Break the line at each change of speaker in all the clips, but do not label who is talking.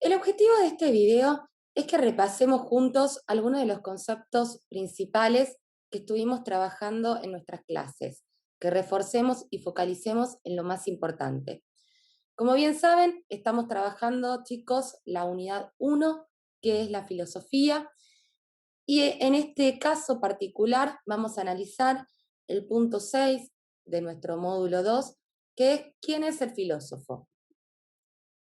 El objetivo de este video es que repasemos juntos algunos de los conceptos principales que estuvimos trabajando en nuestras clases, que reforcemos y focalicemos en lo más importante. Como bien saben, estamos trabajando, chicos, la unidad 1, que es la filosofía, y en este caso particular vamos a analizar el punto 6 de nuestro módulo 2, que es ¿quién es el filósofo?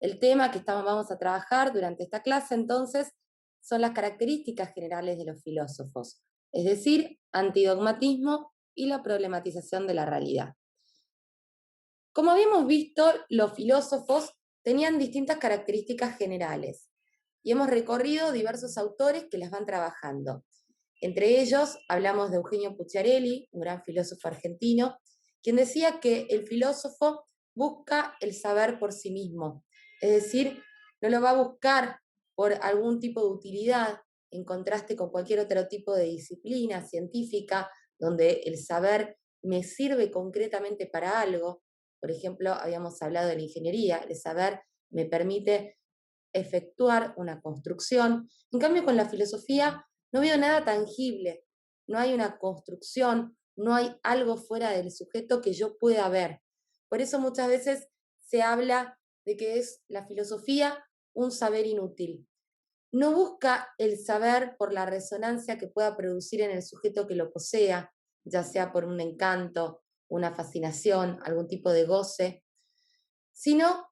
El tema que vamos a trabajar durante esta clase, entonces, son las características generales de los filósofos, es decir, antidogmatismo y la problematización de la realidad. Como habíamos visto, los filósofos tenían distintas características generales y hemos recorrido diversos autores que las van trabajando. Entre ellos hablamos de Eugenio Pucciarelli, un gran filósofo argentino, quien decía que el filósofo busca el saber por sí mismo, es decir, no lo va a buscar por algún tipo de utilidad, en contraste con cualquier otro tipo de disciplina científica, donde el saber me sirve concretamente para algo. Por ejemplo, habíamos hablado de la ingeniería, el saber me permite efectuar una construcción. En cambio, con la filosofía no veo nada tangible, no hay una construcción, no hay algo fuera del sujeto que yo pueda ver. Por eso muchas veces se habla de que es la filosofía un saber inútil. No busca el saber por la resonancia que pueda producir en el sujeto que lo posea, ya sea por un encanto, una fascinación, algún tipo de goce, sino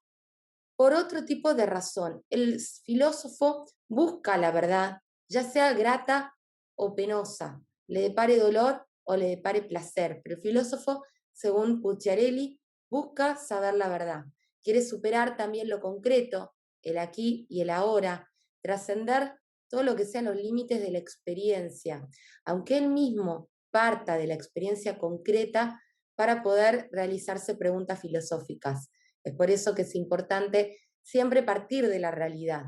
por otro tipo de razón. El filósofo busca la verdad, ya sea grata o penosa, le depare dolor o le depare placer, pero el filósofo, según Pucciarelli, busca saber la verdad. Quiere superar también lo concreto, el aquí y el ahora, trascender todo lo que sean los límites de la experiencia, aunque él mismo parta de la experiencia concreta para poder realizarse preguntas filosóficas. Es por eso que es importante siempre partir de la realidad,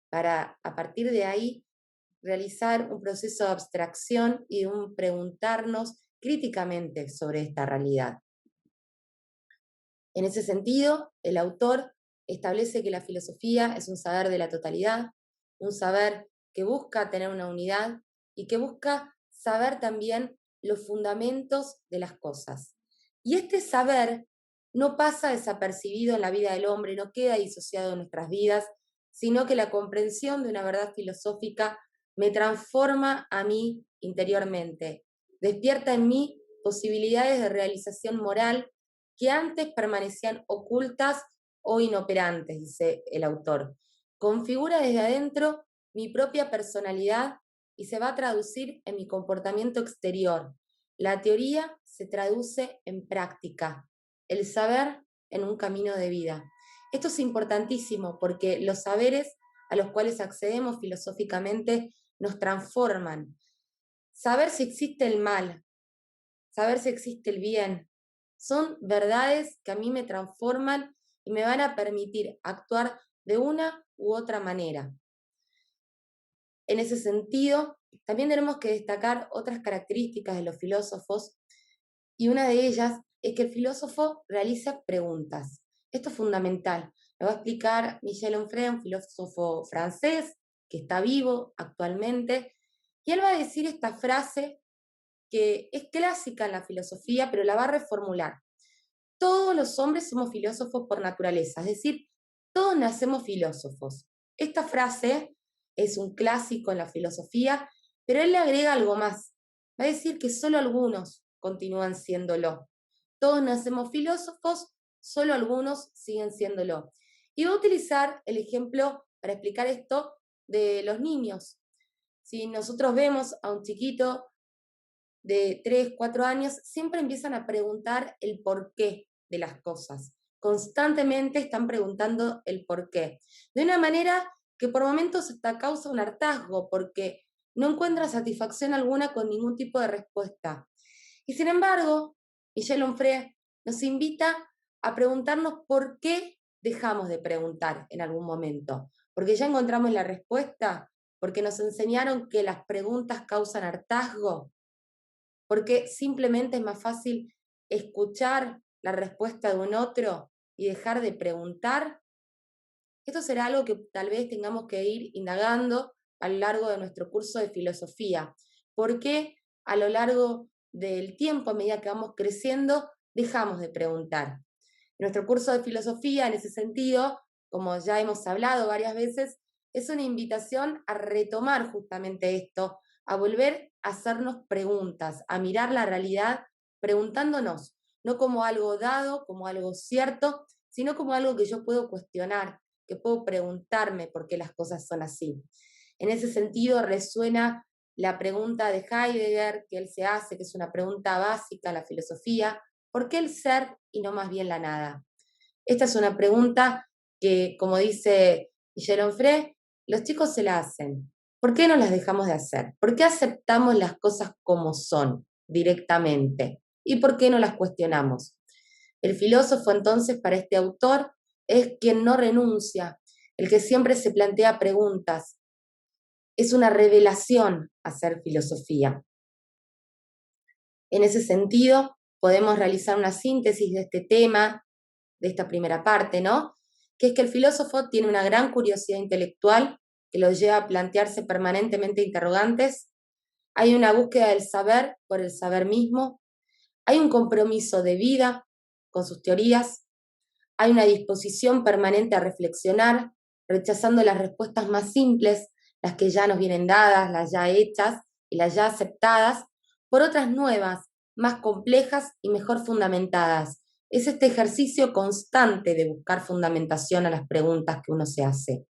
para a partir de ahí realizar un proceso de abstracción y un preguntarnos críticamente sobre esta realidad. En ese sentido, el autor establece que la filosofía es un saber de la totalidad, un saber que busca tener una unidad y que busca saber también los fundamentos de las cosas. Y este saber no pasa desapercibido en la vida del hombre, no queda disociado de nuestras vidas, sino que la comprensión de una verdad filosófica me transforma a mí interiormente, despierta en mí posibilidades de realización moral que antes permanecían ocultas o inoperantes, dice el autor. Configura desde adentro mi propia personalidad y se va a traducir en mi comportamiento exterior. La teoría se traduce en práctica, el saber en un camino de vida. Esto es importantísimo porque los saberes a los cuales accedemos filosóficamente nos transforman. Saber si existe el mal, saber si existe el bien, son verdades que a mí me transforman y me van a permitir actuar de una u otra manera. En ese sentido, también tenemos que destacar otras características de los filósofos, y una de ellas es que el filósofo realiza preguntas. Esto es fundamental. Lo va a explicar Michel Onfray, un filósofo francés que está vivo actualmente, y él va a decir esta frase que es clásica en la filosofía, pero la va a reformular. Todos los hombres somos filósofos por naturaleza, es decir, todos nacemos filósofos. Esta frase es un clásico en la filosofía, pero él le agrega algo más. Va a decir que solo algunos continúan siéndolo. Todos nacemos filósofos, solo algunos siguen siéndolo. Y voy a utilizar el ejemplo para explicar esto de los niños. Si nosotros vemos a un chiquito de 3, 4 años, siempre empiezan a preguntar el porqué de las cosas. Constantemente están preguntando el porqué. De una manera que por momentos hasta causa un hartazgo, porque no encuentra satisfacción alguna con ningún tipo de respuesta. Y sin embargo, Michel Onfray nos invita a preguntarnos por qué dejamos de preguntar en algún momento. Porque ya encontramos la respuesta, porque nos enseñaron que las preguntas causan hartazgo, porque simplemente es más fácil escuchar la respuesta de un otro y dejar de preguntar. Esto será algo que tal vez tengamos que ir indagando a lo largo de nuestro curso de filosofía. ¿Por qué a lo largo del tiempo, a medida que vamos creciendo, dejamos de preguntar? Nuestro curso de filosofía, en ese sentido, como ya hemos hablado varias veces, es una invitación a retomar justamente esto, a volver a hacernos preguntas, a mirar la realidad preguntándonos, no como algo dado, como algo cierto, sino como algo que yo puedo cuestionar, que puedo preguntarme por qué las cosas son así. En ese sentido resuena la pregunta de Heidegger que él se hace, que es una pregunta básica en la filosofía: ¿por qué el ser y no más bien la nada? Esta es una pregunta que, como dice Michel Onfray, los chicos se la hacen. ¿Por qué no las dejamos de hacer? ¿Por qué aceptamos las cosas como son directamente? ¿Y por qué no las cuestionamos? El filósofo, entonces, para este autor, es quien no renuncia, el que siempre se plantea preguntas. Es una revelación hacer filosofía. En ese sentido, podemos realizar una síntesis de este tema, de esta primera parte, ¿no? Que es que el filósofo tiene una gran curiosidad intelectual que lo lleva a plantearse permanentemente interrogantes. Hay una búsqueda del saber por el saber mismo. Hay un compromiso de vida con sus teorías. Hay una disposición permanente a reflexionar, rechazando las respuestas más simples, las que ya nos vienen dadas, las ya hechas y las ya aceptadas, por otras nuevas, más complejas y mejor fundamentadas. Es este ejercicio constante de buscar fundamentación a las preguntas que uno se hace.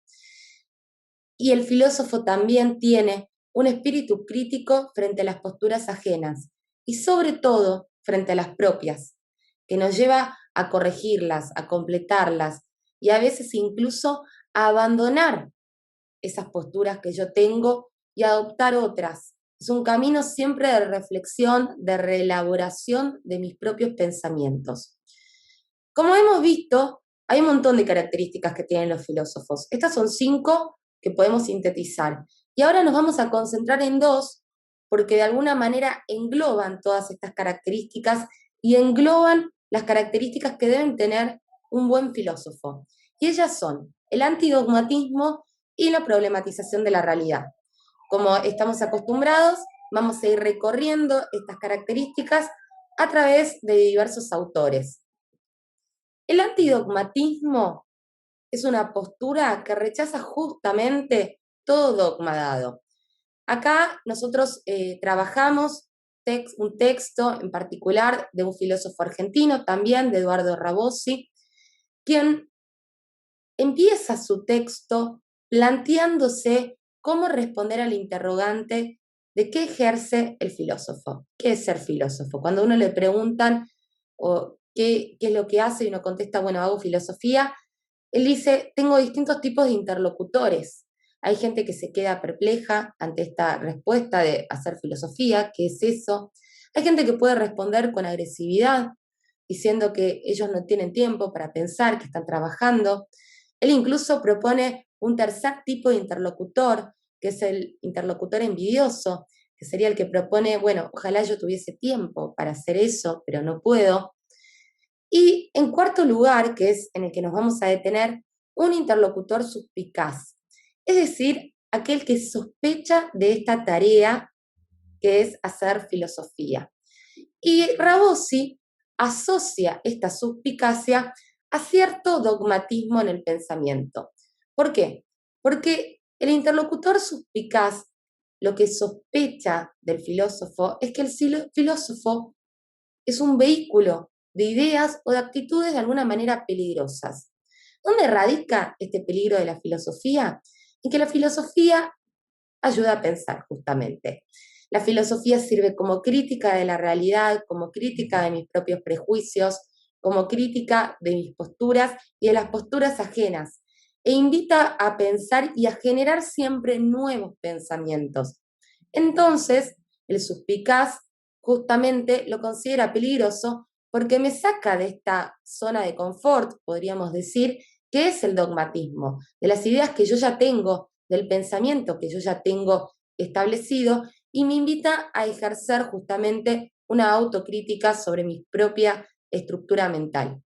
Y el filósofo también tiene un espíritu crítico frente a las posturas ajenas y sobre todo frente a las propias, que nos lleva a corregirlas, a completarlas y a veces incluso a abandonar esas posturas que yo tengo y adoptar otras. Es un camino siempre de reflexión, de reelaboración de mis propios pensamientos. Como hemos visto, hay un montón de características que tienen los filósofos. Estas son 5 que podemos sintetizar. Y ahora nos vamos a concentrar en 2, porque de alguna manera engloban todas estas características y engloban las características que deben tener un buen filósofo. Y ellas son el antidogmatismo y la problematización de la realidad. Como estamos acostumbrados, vamos a ir recorriendo estas características a través de diversos autores. El antidogmatismo es una postura que rechaza justamente todo dogma dado. Acá nosotros trabajamos un texto en particular de un filósofo argentino, también de Eduardo Rabossi, quien empieza su texto planteándose cómo responder al interrogante de qué ejerce el filósofo. ¿Qué es ser filósofo? Cuando a uno le preguntan qué es lo que hace y uno contesta, bueno, hago filosofía, él dice, tengo distintos tipos de interlocutores. Hay gente que se queda perpleja ante esta respuesta de hacer filosofía, ¿qué es eso? Hay gente que puede responder con agresividad, diciendo que ellos no tienen tiempo para pensar, que están trabajando. Él incluso propone un tercer tipo de interlocutor, que es el interlocutor envidioso, que sería el que propone, bueno, ojalá yo tuviese tiempo para hacer eso, pero no puedo. Y en cuarto lugar, que es en el que nos vamos a detener, un interlocutor suspicaz, es decir, aquel que sospecha de esta tarea que es hacer filosofía. Y Rabossi asocia esta suspicacia a cierto dogmatismo en el pensamiento. ¿Por qué? Porque el interlocutor suspicaz lo que sospecha del filósofo es que el filósofo es un vehículo de ideas o de actitudes de alguna manera peligrosas. ¿Dónde radica este peligro de la filosofía? En que la filosofía ayuda a pensar justamente. La filosofía sirve como crítica de la realidad, como crítica de mis propios prejuicios, como crítica de mis posturas y de las posturas ajenas, e invita a pensar y a generar siempre nuevos pensamientos. Entonces, el suspicaz justamente lo considera peligroso porque me saca de esta zona de confort, podríamos decir, que es el dogmatismo, de las ideas que yo ya tengo, del pensamiento que yo ya tengo establecido, y me invita a ejercer justamente una autocrítica sobre mi propia estructura mental.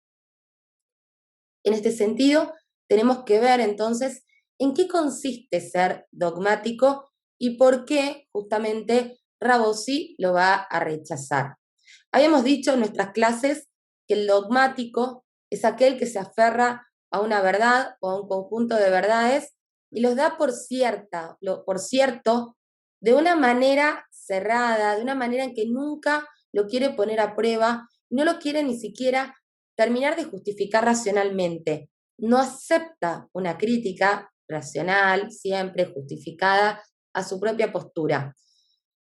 En este sentido, tenemos que ver entonces en qué consiste ser dogmático y por qué justamente Rabosi lo va a rechazar. Habíamos dicho en nuestras clases que el dogmático es aquel que se aferra a una verdad o a un conjunto de verdades y los da por cierto, de una manera cerrada, de una manera en que nunca lo quiere poner a prueba, no lo quiere ni siquiera terminar de justificar racionalmente. No acepta una crítica racional, siempre justificada, a su propia postura.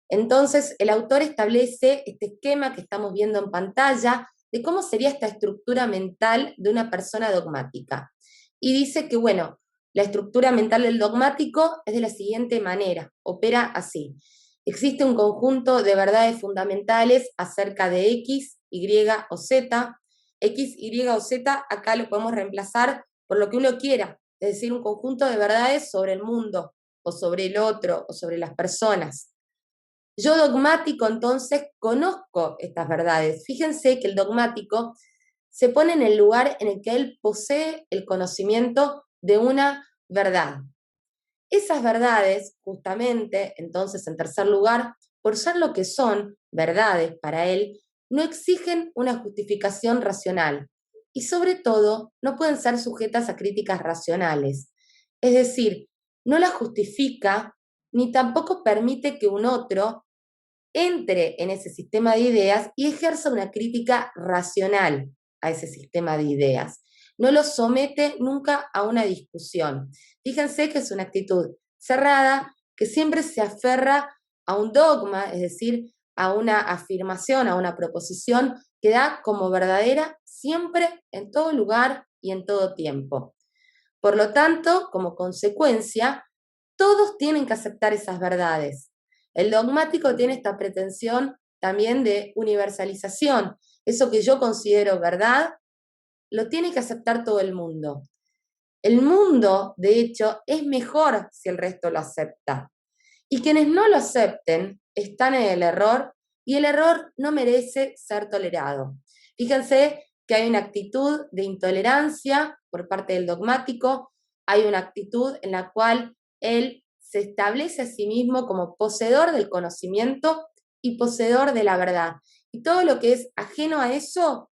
Entonces, el autor establece este esquema que estamos viendo en pantalla de cómo sería esta estructura mental de una persona dogmática. Y dice que, bueno, la estructura mental del dogmático es de la siguiente manera, opera así. Existe un conjunto de verdades fundamentales acerca de X, Y o Z. X, Y o Z acá lo podemos reemplazar por lo que uno quiera, es decir, un conjunto de verdades sobre el mundo, o sobre el otro, o sobre las personas. Yo dogmático entonces conozco estas verdades. Fíjense que el dogmático se pone en el lugar en el que él posee el conocimiento de una verdad. Esas verdades, justamente, entonces, en tercer lugar, por ser lo que son verdades para él, no exigen una justificación racional y, sobre todo, no pueden ser sujetas a críticas racionales. Es decir, no las justifica ni tampoco permite que un otro entre en ese sistema de ideas y ejerza una crítica racional a ese sistema de ideas. No lo somete nunca a una discusión. Fíjense que es una actitud cerrada que siempre se aferra a un dogma, es decir, a una afirmación, a una proposición que da como verdadera siempre, en todo lugar y en todo tiempo. Por lo tanto, como consecuencia, todos tienen que aceptar esas verdades. El dogmático tiene esta pretensión también de universalización. Eso que yo considero verdad, lo tiene que aceptar todo el mundo. El mundo, de hecho, es mejor si el resto lo acepta. Y quienes no lo acepten están en el error y el error no merece ser tolerado. Fíjense que hay una actitud de intolerancia por parte del dogmático, hay una actitud en la cual él se establece a sí mismo como poseedor del conocimiento y poseedor de la verdad. Y todo lo que es ajeno a eso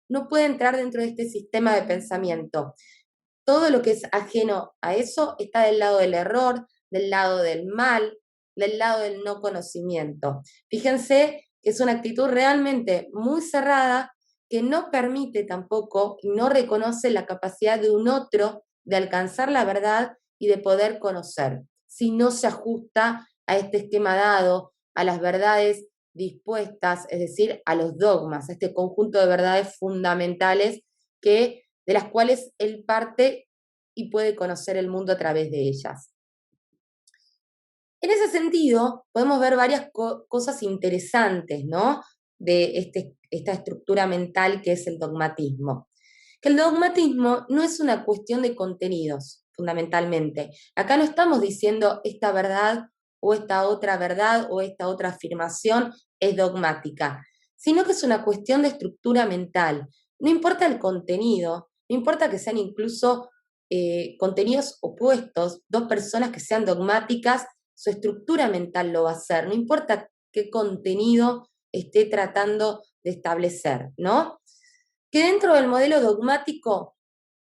no puede entrar dentro de este sistema de pensamiento. Todo lo que es ajeno a eso está del lado del error, del lado del mal, del lado del no conocimiento. Fíjense que es una actitud realmente muy cerrada que no permite tampoco y no reconoce la capacidad de un otro de alcanzar la verdad y de poder conocer, si no se ajusta a este esquema dado, a las verdades dispuestas, es decir, a los dogmas, a este conjunto de verdades fundamentales de las cuales él parte y puede conocer el mundo a través de ellas. En ese sentido, podemos ver varias cosas interesantes, ¿no? De esta estructura mental que es el dogmatismo. Que el dogmatismo no es una cuestión de contenidos, fundamentalmente. Acá no estamos diciendo esta verdad o esta otra afirmación es dogmática, sino que es una cuestión de estructura mental. No importa el contenido, no importa que sean incluso contenidos opuestos, dos personas que sean dogmáticas, su estructura mental lo va a hacer, no importa qué contenido esté tratando de establecer, ¿no? Que dentro del modelo dogmático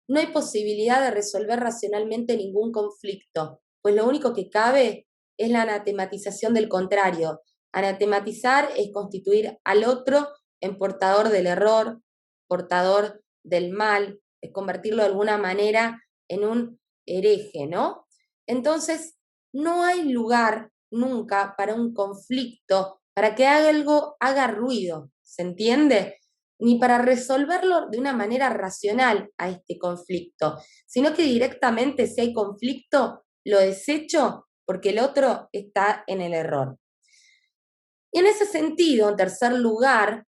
no hay posibilidad de resolver racionalmente ningún conflicto, pues lo único que cabe es la anatematización del contrario. Anatematizar es constituir al otro en portador del error, portador del mal, es convertirlo de alguna manera en un hereje, ¿no? Entonces, no hay lugar nunca para un conflicto, para que algo haga ruido, ¿se entiende? Ni para resolverlo de una manera racional a este conflicto, sino que directamente si hay conflicto, lo desecho porque el otro está en el error. Y en ese sentido, en tercer lugar,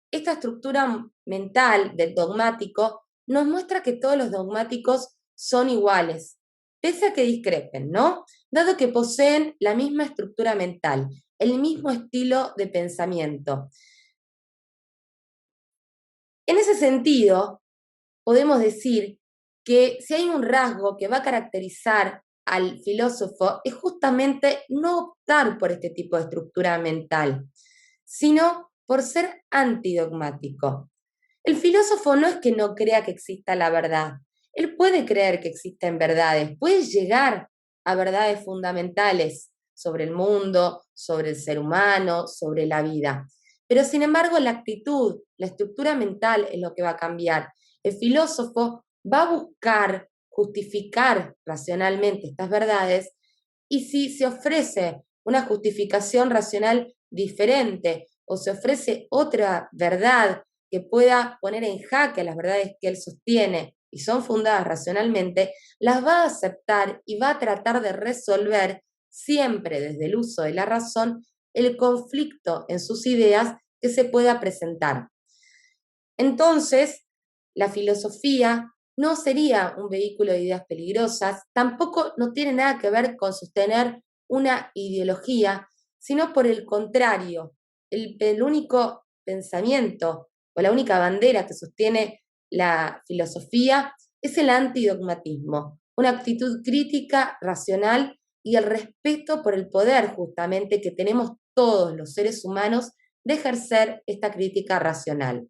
esta estructura mental del dogmático nos muestra que todos los dogmáticos son iguales, pese a que discrepen, ¿no? Dado que poseen la misma estructura mental, el mismo estilo de pensamiento. En ese sentido, podemos decir que si hay un rasgo que va a caracterizar al filósofo es justamente no optar por este tipo de estructura mental, sino por ser antidogmático. El filósofo no es que no crea que exista la verdad, él puede creer que existen verdades, puede llegar a verdades fundamentales sobre el mundo, sobre el ser humano, sobre la vida. Pero sin embargo, la actitud, la estructura mental es lo que va a cambiar. El filósofo va a buscar justificar racionalmente estas verdades y si se ofrece una justificación racional diferente o se ofrece otra verdad que pueda poner en jaque las verdades que él sostiene y son fundadas racionalmente, las va a aceptar y va a tratar de resolver siempre desde el uso de la razón el conflicto en sus ideas que se pueda presentar. Entonces, la filosofía no sería un vehículo de ideas peligrosas, tampoco no tiene nada que ver con sostener una ideología, sino por el contrario, el único pensamiento o la única bandera que sostiene la filosofía es el antidogmatismo, una actitud crítica, racional y el respeto por el poder justamente que tenemos todos los seres humanos de ejercer esta crítica racional.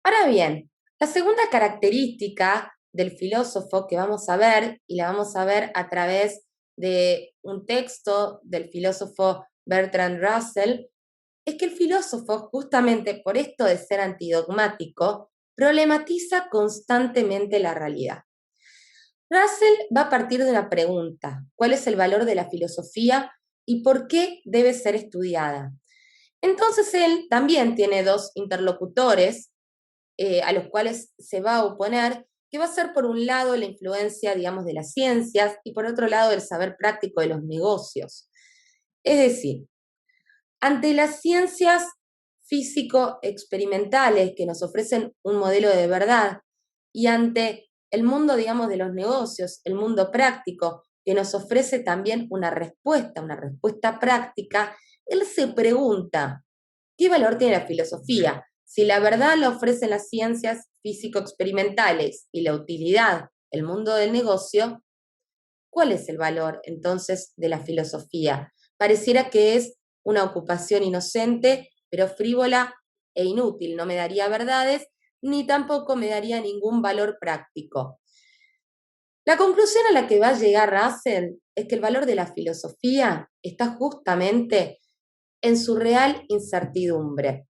Ahora bien, la segunda característica del filósofo que vamos a ver, y la vamos a ver a través de un texto del filósofo Bertrand Russell, es que el filósofo, justamente por esto de ser antidogmático, problematiza constantemente la realidad. Russell va a partir de una pregunta: ¿cuál es el valor de la filosofía y por qué debe ser estudiada? Entonces él también tiene dos interlocutores a los cuales se va a oponer, que va a ser por un lado la influencia, digamos, de las ciencias y por otro lado el saber práctico de los negocios. Es decir, ante las ciencias físico-experimentales que nos ofrecen un modelo de verdad y ante el mundo, digamos, de los negocios, el mundo práctico, que nos ofrece también una respuesta práctica, él se pregunta, ¿qué valor tiene la filosofía? Si la verdad la ofrecen las ciencias físico-experimentales y la utilidad, el mundo del negocio, ¿cuál es el valor entonces de la filosofía? Pareciera que es una ocupación inocente, pero frívola e inútil. No me daría verdades, ni tampoco me daría ningún valor práctico. La conclusión a la que va a llegar Russell es que el valor de la filosofía está justamente en su real incertidumbre.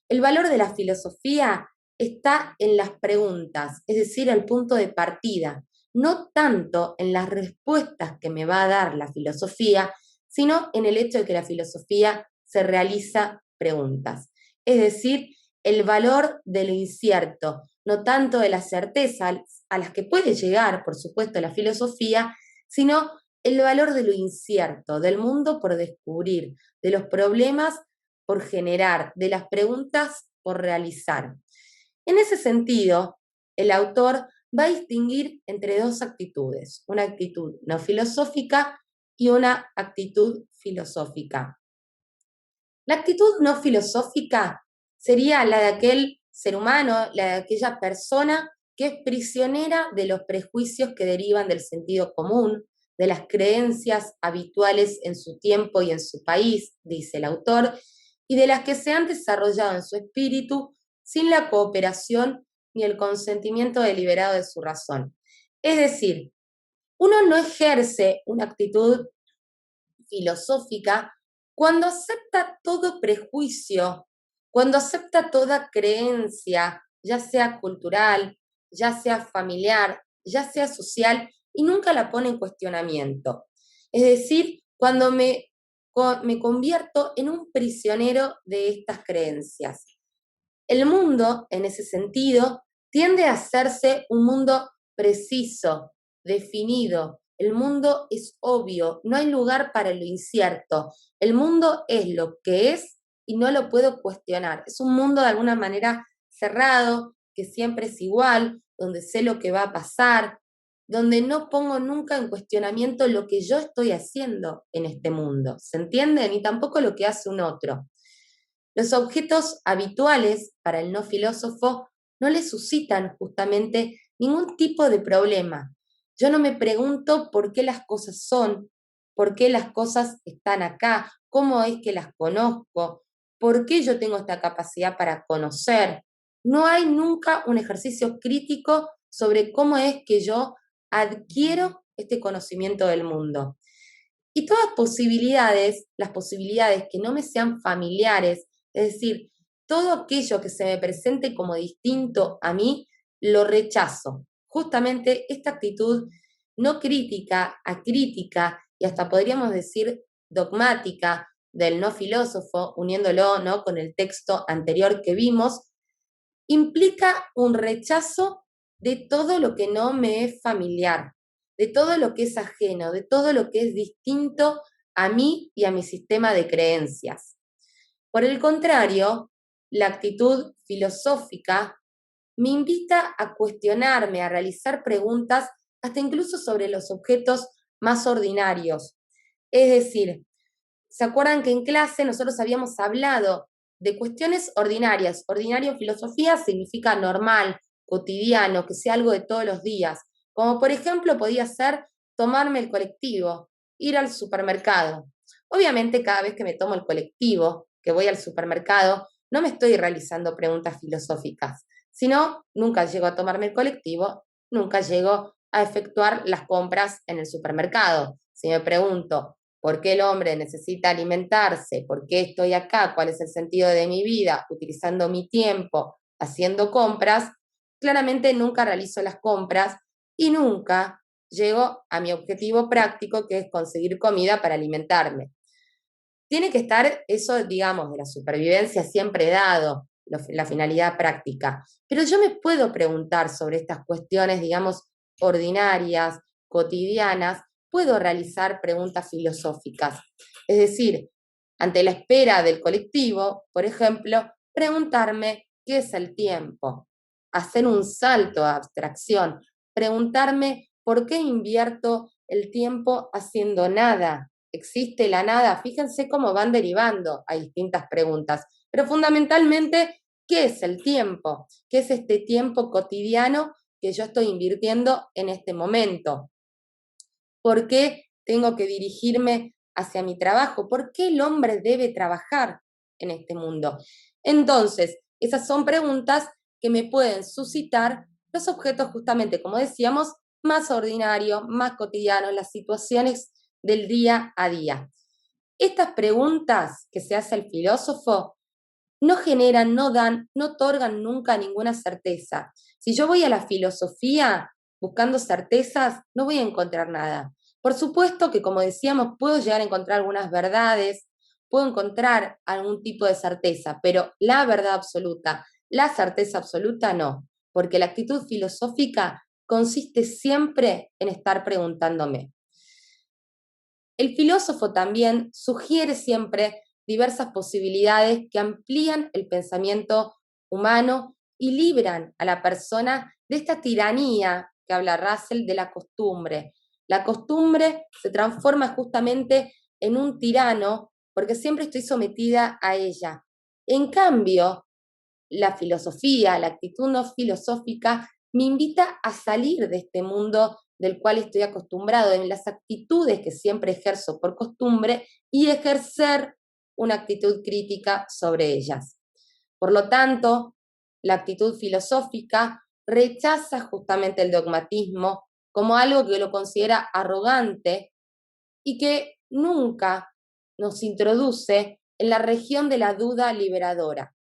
El valor de la filosofía está en las preguntas, es decir, el punto de partida, no tanto en las respuestas que me va a dar la filosofía, sino en el hecho de que la filosofía se realiza preguntas. Es decir, el valor de lo incierto, no tanto de las certezas a las que puede llegar, por supuesto, la filosofía, sino el valor de lo incierto, del mundo por descubrir, de los problemas por generar, de las preguntas por realizar. En ese sentido, el autor va a distinguir entre dos actitudes, una actitud no filosófica y una actitud filosófica. La actitud no filosófica sería la de aquel ser humano, la de aquella persona que es prisionera de los prejuicios que derivan del sentido común, de las creencias habituales en su tiempo y en su país, dice el autor, y de las que se han desarrollado en su espíritu sin la cooperación ni el consentimiento deliberado de su razón. Es decir, uno no ejerce una actitud filosófica cuando acepta todo prejuicio, cuando acepta toda creencia, ya sea cultural, ya sea familiar, ya sea social, y nunca la pone en cuestionamiento. Es decir, cuando me convierto en un prisionero de estas creencias. El mundo, en ese sentido, tiende a hacerse un mundo preciso, definido. El mundo es obvio, no hay lugar para lo incierto. El mundo es lo que es y no lo puedo cuestionar. Es un mundo de alguna manera cerrado, que siempre es igual, donde sé lo que va a pasar, donde no pongo nunca en cuestionamiento lo que yo estoy haciendo en este mundo. ¿Se entiende? Ni tampoco lo que hace un otro. Los objetos habituales para el no filósofo no le suscitan justamente ningún tipo de problema. Yo no me pregunto por qué las cosas son, por qué las cosas están acá, cómo es que las conozco, por qué yo tengo esta capacidad para conocer. No hay nunca un ejercicio crítico sobre cómo es que yo adquiero este conocimiento del mundo. Y todas posibilidades, las posibilidades que no me sean familiares, es decir, todo aquello que se me presente como distinto a mí, lo rechazo. Justamente esta actitud no crítica, acrítica y hasta podríamos decir dogmática del no filósofo, uniéndolo, ¿no?, con el texto anterior que vimos, implica un rechazo de todo lo que no me es familiar, de todo lo que es ajeno, de todo lo que es distinto a mí y a mi sistema de creencias. Por el contrario, la actitud filosófica me invita a cuestionarme, a realizar preguntas, hasta incluso sobre los objetos más ordinarios. Es decir, ¿se acuerdan que en clase nosotros habíamos hablado de cuestiones ordinarias? Ordinario en filosofía significa normal, cotidiano, que sea algo de todos los días. Como por ejemplo podía ser tomarme el colectivo, ir al supermercado. Obviamente cada vez que me tomo el colectivo, que voy al supermercado, no me estoy realizando preguntas filosóficas, sino nunca llego a tomarme el colectivo, nunca llego a efectuar las compras en el supermercado. Si me pregunto, ¿por qué el hombre necesita alimentarse? ¿Por qué estoy acá? ¿Cuál es el sentido de mi vida? Utilizando mi tiempo haciendo compras, claramente nunca realizo las compras y nunca llego a mi objetivo práctico, que es conseguir comida para alimentarme. Tiene que estar eso, digamos, de la supervivencia siempre dado, la finalidad práctica. Pero yo me puedo preguntar sobre estas cuestiones, digamos, ordinarias, cotidianas, puedo realizar preguntas filosóficas. Es decir, ante la espera del colectivo, por ejemplo, preguntarme qué es el tiempo, hacer un salto a abstracción, preguntarme por qué invierto el tiempo haciendo nada. ¿Existe la nada? Fíjense cómo van derivando a distintas preguntas, pero fundamentalmente, ¿qué es el tiempo? ¿Qué es este tiempo cotidiano que yo estoy invirtiendo en este momento? ¿Por qué tengo que dirigirme hacia mi trabajo? ¿Por qué el hombre debe trabajar en este mundo? Entonces, esas son preguntas que me pueden suscitar los objetos, justamente, como decíamos, más ordinarios, más cotidianos, las situaciones del día a día. Estas preguntas que se hace el filósofo no generan, no dan, no otorgan nunca ninguna certeza. Si yo voy a la filosofía buscando certezas, no voy a encontrar nada. Por supuesto que, como decíamos, puedo llegar a encontrar algunas verdades, puedo encontrar algún tipo de certeza, pero la verdad absoluta, la certeza absoluta no, porque la actitud filosófica consiste siempre en estar preguntándome. El filósofo también sugiere siempre diversas posibilidades que amplían el pensamiento humano y libran a la persona de esta tiranía que habla Russell de la costumbre. La costumbre se transforma justamente en un tirano porque siempre estoy sometida a ella. En cambio, la filosofía, la actitud no filosófica, me invita a salir de este mundo del cual estoy acostumbrado, en las actitudes que siempre ejerzo por costumbre y ejercer una actitud crítica sobre ellas. Por lo tanto, la actitud filosófica rechaza justamente el dogmatismo como algo que lo considera arrogante y que nunca nos introduce en la región de la duda liberadora.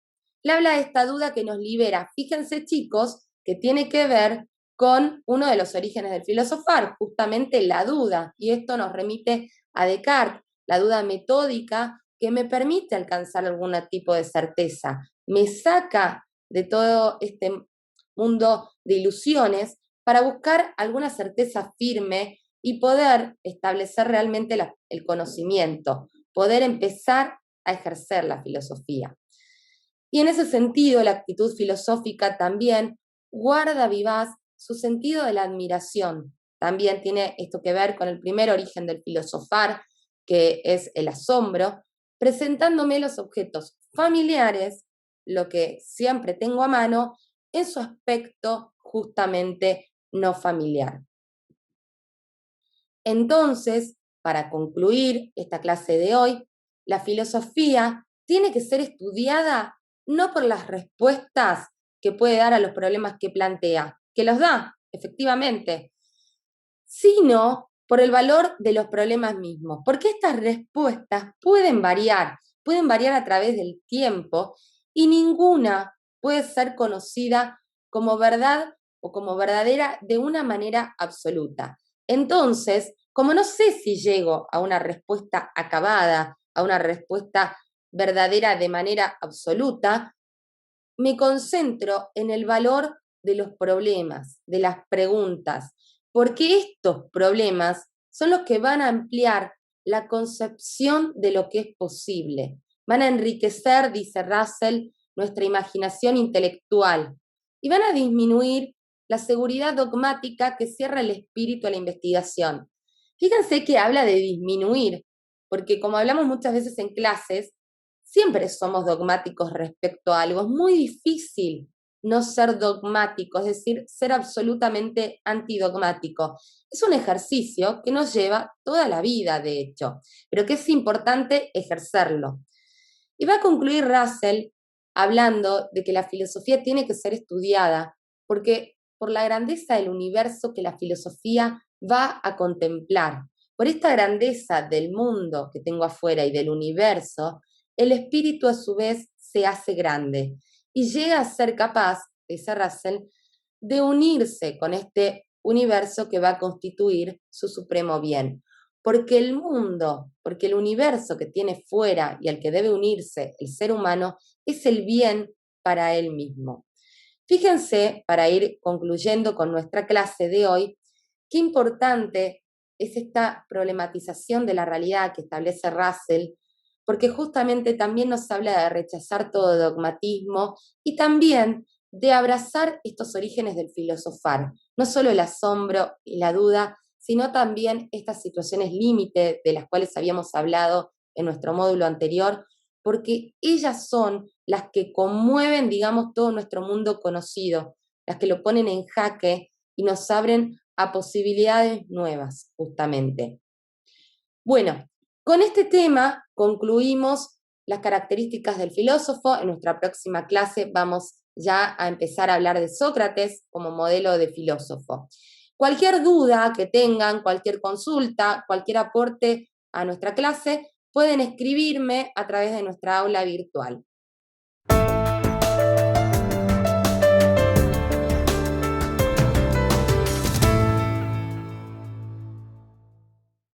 Le habla de esta duda que nos libera. Fíjense, chicos, que tiene que ver con uno de los orígenes del filosofar, justamente la duda, y esto nos remite a Descartes, la duda metódica que me permite alcanzar algún tipo de certeza, me saca de todo este mundo de ilusiones para buscar alguna certeza firme y poder establecer realmente el conocimiento, poder empezar a ejercer la filosofía. Y en ese sentido, la actitud filosófica también guarda vivaz su sentido de la admiración. También tiene esto que ver con el primer origen del filosofar, que es el asombro, presentándome los objetos familiares, lo que siempre tengo a mano, en su aspecto justamente no familiar. Entonces, para concluir esta clase de hoy, la filosofía tiene que ser estudiada no por las respuestas que puede dar a los problemas que plantea, que los da, efectivamente, sino por el valor de los problemas mismos, porque estas respuestas pueden variar a través del tiempo y ninguna puede ser conocida como verdad o como verdadera de una manera absoluta. Entonces, como no sé si llego a una respuesta acabada, a una respuesta verdadera de manera absoluta, me concentro en el valor de los problemas, de las preguntas, porque estos problemas son los que van a ampliar la concepción de lo que es posible, van a enriquecer, dice Russell, nuestra imaginación intelectual y van a disminuir la seguridad dogmática que cierra el espíritu a la investigación. Fíjense que habla de disminuir, porque como hablamos muchas veces en clases, siempre somos dogmáticos respecto a algo. Es muy difícil no ser dogmático, es decir, ser absolutamente antidogmático. Es un ejercicio que nos lleva toda la vida, de hecho, pero que es importante ejercerlo. Y va a concluir Russell hablando de que la filosofía tiene que ser estudiada porque por la grandeza del universo que la filosofía va a contemplar, por esta grandeza del mundo que tengo afuera y del universo, el espíritu a su vez se hace grande y llega a ser capaz, dice Russell, de unirse con este universo que va a constituir su supremo bien. Porque el mundo, porque el universo que tiene fuera y al que debe unirse el ser humano es el bien para él mismo. Fíjense, para ir concluyendo con nuestra clase de hoy, qué importante es esta problematización de la realidad que establece Russell, porque justamente también nos habla de rechazar todo dogmatismo y también de abrazar estos orígenes del filosofar, no solo el asombro y la duda, sino también estas situaciones límite de las cuales habíamos hablado en nuestro módulo anterior, porque ellas son las que conmueven, digamos, todo nuestro mundo conocido, las que lo ponen en jaque y nos abren a posibilidades nuevas, justamente. Bueno, con este tema concluimos las características del filósofo. En nuestra próxima clase vamos ya a empezar a hablar de Sócrates como modelo de filósofo. Cualquier duda que tengan, cualquier consulta, cualquier aporte a nuestra clase, pueden escribirme a través de nuestra aula virtual.